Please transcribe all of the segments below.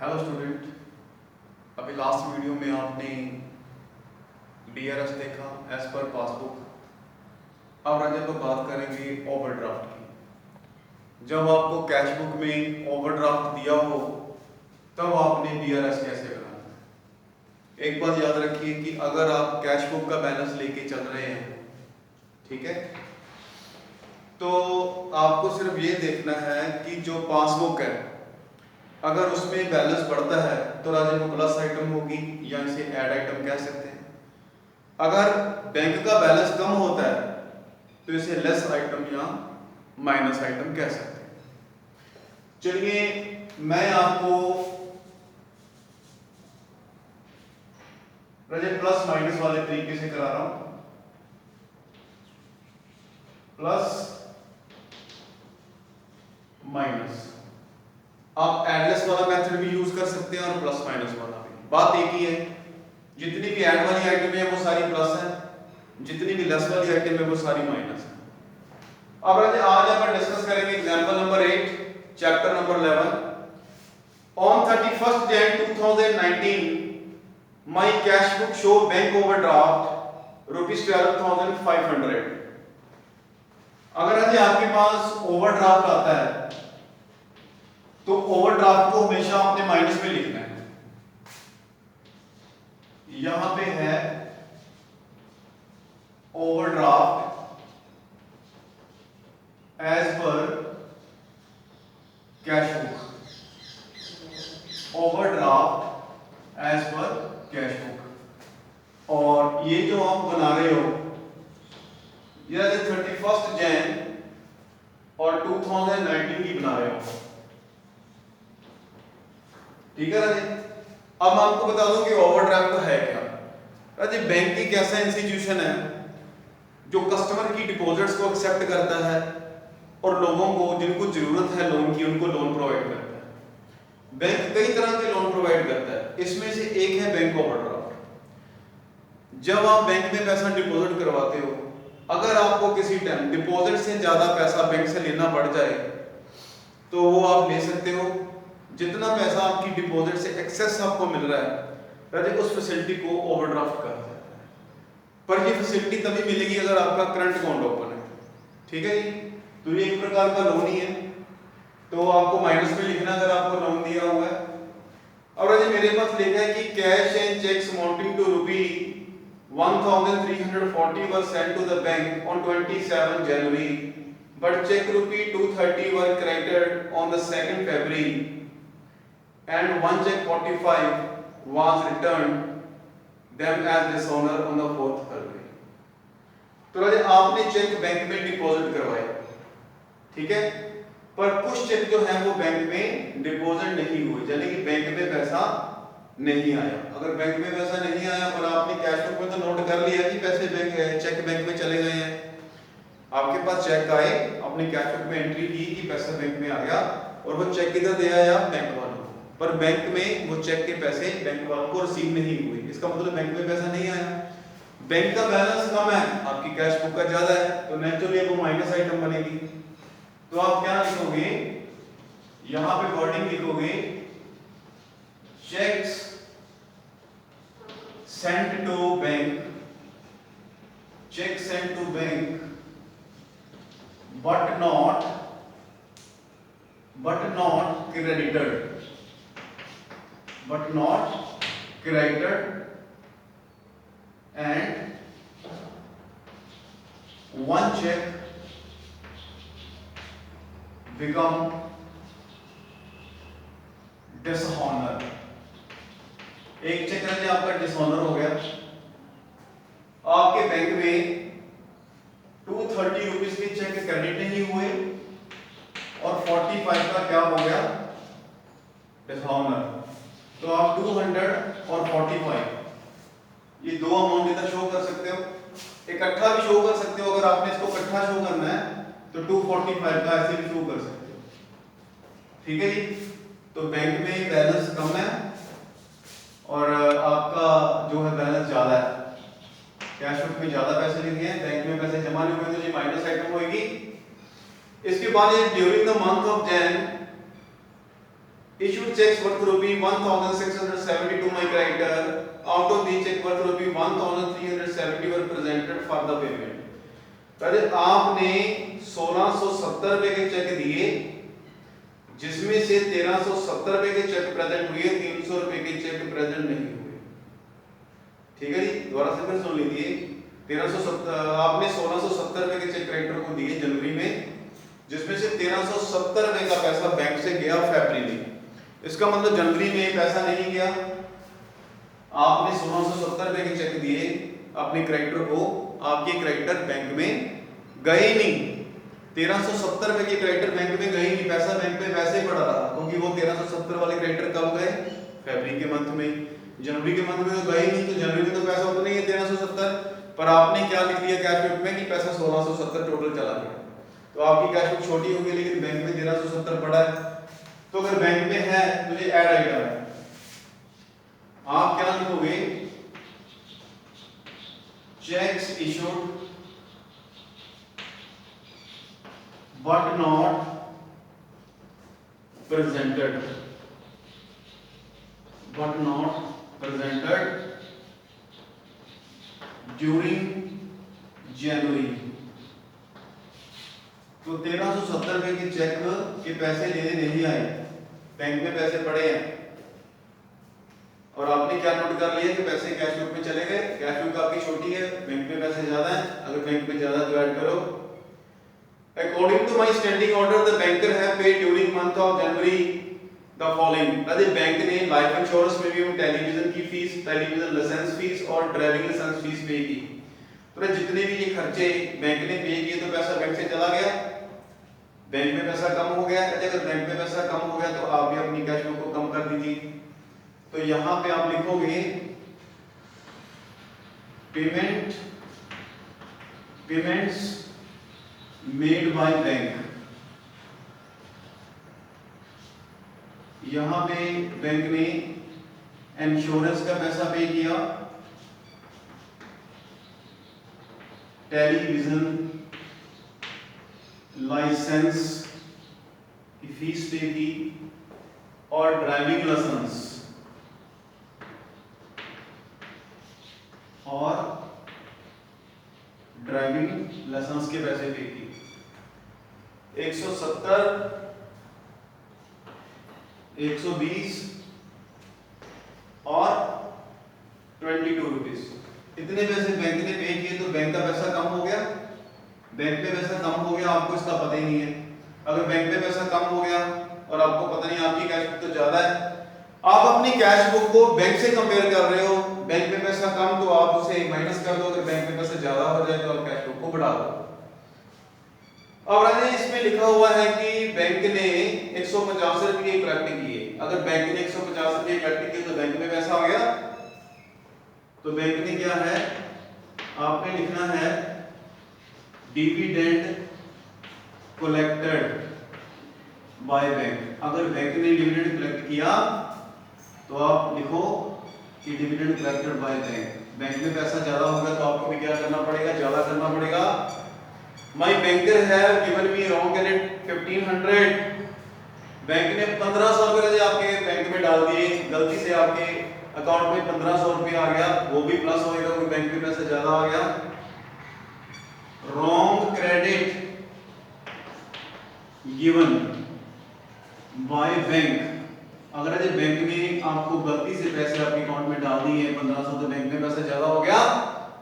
Hello student, अभी last video में आपने डीआरएस देखा एज पर पासबुक। अब रजत तो बात करेंगे ओवरड्राफ्ट की। जब आपको कैश बुक में ओवरड्राफ्ट दिया हो तब आपने डीआरएस कैसे बनाना है। एक बात याद रखिए कि अगर आप कैश बुक का बैलेंस लेके चल रहे हैं, ठीक है, तो आपको सिर्फ ये देखना है कि जो पासबुक है अगर उसमें बैलेंस बढ़ता है तो राजे को प्लस आइटम होगी या इसे ऐड आइटम कह सकते हैं। अगर बैंक का बैलेंस कम होता है तो इसे लेस आइटम या माइनस आइटम कह सकते हैं। चलिए मैं आपको राजे प्लस माइनस वाले तरीके से करा रहा हूं। प्लस माइनस, आप एडलेस वाला मेथड भी यूज कर सकते हैं और प्लस माइनस वाला भी। बात एक ही है, जितनी भी ऐड वाली आइटम है वो सारी प्लस है, जितनी भी लेस वाली आइटम है वो सारी माइनस है। अब आज अपन डिस्कस करेंगे example number 8 chapter number 11। On 31st Jan 2019 my cash book show bank overdraft ₹12,500। अगर आज आपके पास ओवरड्राफ्ट आता है तो ओवरड्राफ्ट को हमेशा आपने माइनस में लिखना है। यहां पे है overdraft as per cash book, overdraft as per cash book. और ये जो आप बना रहे हो ये 31st Jan और 2019 की बना रहे हो, ठीक है राजे। अब मैं आपको बता दूं कि ओवरड्राफ्ट तो है क्या। राजे बैंक एक ऐसा इंस्टीट्यूशन है जो कस्टमर की डिपॉजिट्स को एक्सेप्ट करता है और लोगों को जिनको जरूरत है लोन की उनको लोन प्रोवाइड करता है। बैंक कई तरह के लोन प्रोवाइड करता है, इसमें से एक है बैंक ओवरड्राफ्ट। जब आप बैंक में पैसा डिपॉजिट करवाते हो, अगर आपको किसी टाइम डिपॉजिट से ज्यादा पैसा बैंक से लेना पड़ जाए तो वो आप ले सकते हो। जितना पैसा आपकी डिपॉजिट से एक्सेस आपको मिल रहा है राजे उस फैसिलिटी को ओवरड्राफ्ट कहा जाता है। पर ये फैसिलिटी तभी मिलेगी अगर आपका करंट अकाउंट ओपन है, ठीक है जी। तो ये एक प्रकार का लोन ही है, तो आपको माइनस में लिखना अगर आपको लोन दिया हुआ है। अब राजे मेरे पास लिखा है कि cash and cheques amounting to ₹1,340 were sent to the bank on 27 January, but check ₹230 were credited on the 2nd February and one check 45 was returned them as dishonor on the 4th February। तो राजे आपने cheque bank में deposit करवाए, ठीक है, पर कुछ check जो है वो बैंक में डिपॉजिट नहीं हुए, यानी कि बैंक में पैसा नहीं आया। अगर बैंक में पैसा नहीं आया पर आपने कैश बुक में तो नोट कर लिया कि पैसे बैंक है, चेक बैंक में चले गए हैं, आपके पास चेक आए, आपने कैश बुक में एंट्री की कि पैसा बैंक में आ गया और वो चेक किधर दे आया बैंक वालों को, पर बैंक में वो चेक के पैसे बैंक वालों को रिसीव नहीं हुए। इसका मतलब बैंक में पैसा नहीं आया। बैंक का बैलेंस कम है, आपकी कैश बुक का ज्यादा है, तो नेचुरली वो माइनस आइटम बनेगी। तो आप क्या लिखोगे, यहां पे वर्डिंग लिखोगे checks sent to bank, check sent to bank but not credited, but not credited and one check become dishonor। एक चेक है आपका डिसऑनर हो गया, आपके बैंक में 230 रुपीज के चेक क्रेडिट नहीं हुए और 45 का क्या हो गया डिसऑनर। तो आप 200 और 45 ये दो अमाउंट इधर शो कर सकते हो, इकट्ठा भी शो कर सकते हो। अगर आपने इसको इकट्ठा शो करना है तो 245 का ऐसे भी शो कर सकते हो, ठीक है जी। तो बैंक में बैलेंस कम है और आपका जो है बैलेंस ज्यादा है, कैश बुक में ज्यादा पैसे लिखे हैं, बैंक में पैसे जमा नहीं हुए तो ये माइनस आइटम होगी। इसके बाद ये during the month of Jain issued checks worth rupee 1670 to my creditor. Out of these check worth rupee 1370 were presented for the payment. पहले आपने 1670 रुपए के चेक दिए, जिसमें से 1370 रुपए के चेक प्रेजेंट हुए, 300 रुपए के चेक प्रेजेंट नहीं हुए। ठीक है जी, दोबारा से फिर सुन लीजिए। 1370 आपने 1670 रुपए के चेक क्रेडिटर को दिए जनवरी में, जिसमें से 1370 रुपए का पैसा बैंक से गया फरवरी में। इसका मतलब जनवरी में पैसा नहीं गया। आपने 1670 रुपए के चेक दिए अपने क्रेडिटर को, आपके क्रेडिटर बैंक में गए नहीं। 1370 रुपए के क्रेडिटर बैंक में गए नहीं, पैसा बैंक में वैसे ही पड़ा रहा, क्योंकि वो 1370 वाले क्रेडिटर कब गए? फरवरी के मंथ में। जनवरी के मंथ में तो गए नहीं, तो जनवरी में तो पैसा उतना ही है 1370, पर आपने क्या लिख लिया कैश बुक में कि पैसा 1670 टोटल चला गया। तो आपकी कैश बुक छोटी होगी, लेकिन बैंक में 1370 पड़ा है। तो अगर बैंक में है तो ये ऐड आइटम है। आप क्या लिखोगे? Cheques issued but not presented, but not presented during January। तो 1370 रुपए के चेक के पैसे लेने नहीं आए, बैंक में पैसे पड़े हैं, और आपने क्या नोट कर लिया कि पैसे कैश बुक में चले गए। कैश बुक आपकी छोटी है, बैंक में पैसे ज्यादा हैं। अगर बैंक में ज्यादा तो ऐड करो। According to my standing order, the banker have paid during month of January the following। अरे बैंक ने लाइफ इंश्योरेंस में भी टेलीविजन की फीस, टेलीविजन लाइसेंस फीस और ड्राइविंग लाइसेंस फीस पे की। तो जितने भी ये खर्चे बैंक ने पे किए, तो पैसा बैंक से चला गया, बैंक में पैसा कम हो गया। अगर बैंक में पैसा कम हो गया तो आप भी अपनी कैश बुक को कम कर दीजिए। तो यहां पे आप लिखोगे पेमेंट्स मेड बाय बैंक। यहां पे बैंक ने इंश्योरेंस का पैसा पे किया, टेलीविजन लाइसेंस की फीस पे की, और ड्राइविंग लाइसेंस के पैसे पे की। 170, 120 और 22 रुपीज, इतने पैसे बैंक ने पे किए। तो बैंक का पैसा कम हो गया, बैंक में पैसा कम हो गया, आपको इसका पता ही नहीं है। अगर बैंक में पैसा कम हो गया और आपको पता नहीं, आपकी कैश बुक तो ज्यादा है, आप अपनी कैश बुक को बैंक से कंपेयर कर रहे हो, बैंक में पैसा कम तो आप उसे माइनस कर दो, अगर बैंक में पैसा ज्यादा हो जाए तो आप कैश बुक को बढ़ा दो। और इसमें लिखा हुआ है कि बैंक ने 150 रुपये कलेक्ट किए। अगर बैंक ने 150 रुपये कलेक्ट किए तो बैंक में पैसा आ गया। तो बैंक ने क्या है, आपने लिखना है डिविडेंड कलेक्टेड बाय बैंक। अगर बैंक ने डिविडेंड कलेक्ट किया तो आप लिखो कि dividend collected by bank. Bank में पैसा ज्यादा होगा तो आपको भी क्या करना पड़ेगा, ज्यादा करना पड़ेगा। My banker have given me wrong credit 1500। Bank ने 1500 रुपए आपके बैंक में डाल दिए, गलती से आपके अकाउंट में 1500 रुपए आ गया, वो भी प्लस होएगा क्योंकि बैंक में पैसा ज्यादा आ गया। Wrong credit given by bank. अगर आज बैंक ने आपको गलती से पैसे आपके अकाउंट में डाल दिए 1500, तो बैंक में पैसा ज्यादा हो गया,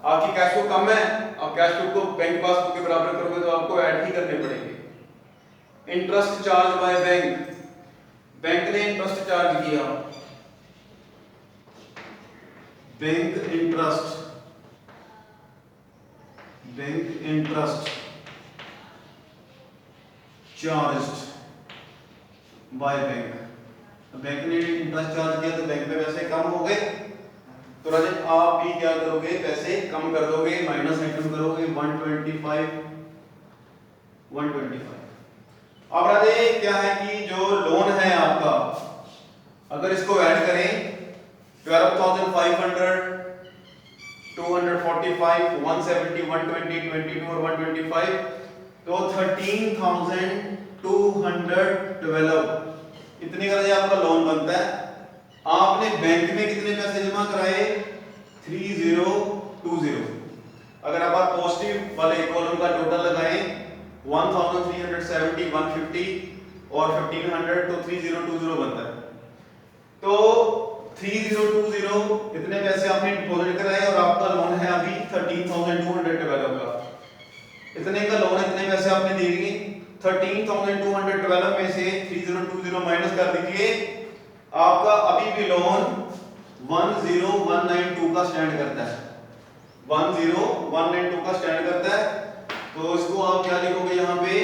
आपकी कैश बुक कम है, आप कैश बुक को बैंक पासबुक के बराबर करोगे तो आपको ऐड ही करने पड़ेंगे। Interest charge by bank, bank ने इंटरेस्ट चार्ज किया, bank interest charged by bank. Bank ने इंटरेस्ट चार्ज किया तो बैंक में पैसे कम हो गए, तो राजन आप भी क्या करोगे, पैसे कम कर दोगे, माइनस आइटम करोगे 125। अब राजे क्या है कि जो लोन है आपका, अगर इसको ऐड करें 12,500, 245, 170, 120, 22 और 125, तो 13,212 इतने का राजा आपका लोन बनता है। आपने बैंक में कितने पैसे जमा कराए 3020। अगर आप पॉजिटिव वाले कॉलम का टोटल लगाएं 1370 150 और 1500 तो 3020 बनता है। तो 3020 इतने पैसे आपने डिपॉजिट कराए और आपका लोन है अभी 13,212 का। इतने का लोन है, इतने पैसे आपने दे दिए। 13,212 में से 3020 माइनस कर दीजिए, आपका अभी भी लोन 10192 का स्टैंड करता है। 10192 का स्टैंड करता है। तो इसको आप क्या लिखोगे यहां पे,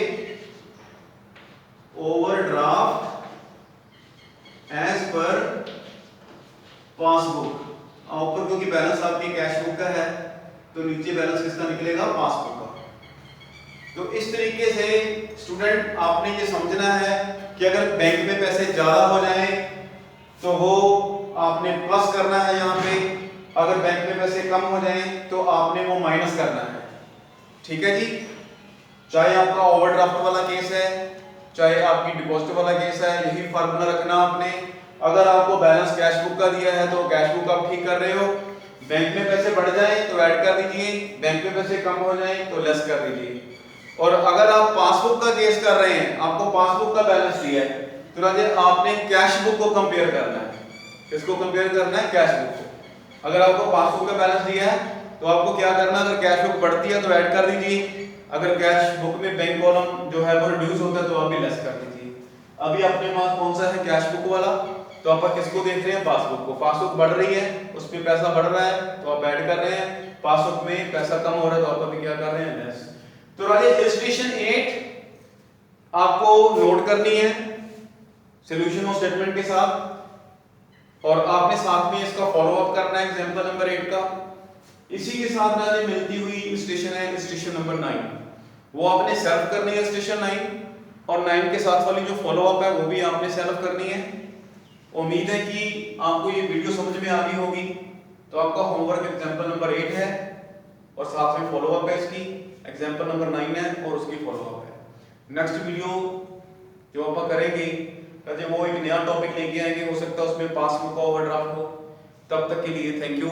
ओवरड्राफ्ट एज पर पासबुक। ऊपर क्योंकि बैलेंस आपकी कैश बुक का है तो नीचे बैलेंस किसका निकलेगा, पासबुक का। तो इस तरीके से स्टूडेंट आपने ये समझना है कि अगर बैंक में पैसे ज्यादा हो जाएं तो वो आपने प्लस करना है यहाँ पे, अगर बैंक में पैसे कम हो जाएं तो आपने वो माइनस करना है। ठीक है जी। चाहे आपका ओवरड्राफ्ट वाला केस है, चाहे आपकी डिपॉजिट वाला केस है, यही फार्मूला रखना आपने। अगर आपको बैलेंस कैश बुक का दिया है तो कैश बुक आप ठीक कर रहे हो, बैंक में पैसे बढ़ जाए तो ऐड कर दीजिए, बैंक में पैसे कम हो जाए तो लेस कर दीजिए। और अगर आप पासबुक का केस कर रहे हैं, आपको पासबुक का बैलेंस दिया है तो राजे आपने कैश बुक को कंपेयर करना है। किसको कंपेयर करना है, कैश बुक को। अगर आपको पासबुक का बैलेंस दिया है तो आपको क्या करना है, अगर कैश बुक बढ़ती है तो ऐड कर दीजिए, अगर कैश बुक में बैंक कॉलम जो है वो रिड्यूस होता है तो आप भी लेस कर दीजिए। अभी अपने पास कौन सा है, कैश बुक वाला, तो आप किसको देख रहे हैं, पासबुक को। पासबुक बढ़ रही है, उसमें पैसा बढ़ रहा है तो आप ऐड कर रहे हैं, पासबुक में पैसा कम हो रहा है तो आप अभी क्या कर रहे हैं, लेस। तो राजे इलस्ट्रेशन 8 आपको नोट करनी है सॉल्यूशन ऑफ स्टेटमेंट के साथ, और आपने साथ में इसका फॉलो अप करना है एग्जांपल नंबर 8 का। इसी के साथ राजे मिलती हुई इलस्ट्रेशन है इलस्ट्रेशन नंबर 9, वो आपने सेल्फ करनी है इलस्ट्रेशन 9, और 9 के साथ वाली जो फॉलो अप है वो भी आपने सेल्फ करनी है। उम्मीद है कि आपको ये वीडियो समझ में आ गई होगी। तो आपका होमवर्क एग्जांपल नंबर 8 है और साथ में फॉलो अप है, इसकी एग्जांपल नंबर 9 है और उसकी फॉलो अप है। नेक्स्ट वीडियो जो आप करेंगे वो एक नया टॉपिक लेके आएंगे, हो सकता है उसमें पासबुक का ओवरड्राफ्ट हो। तब तक के लिए थैंक यू।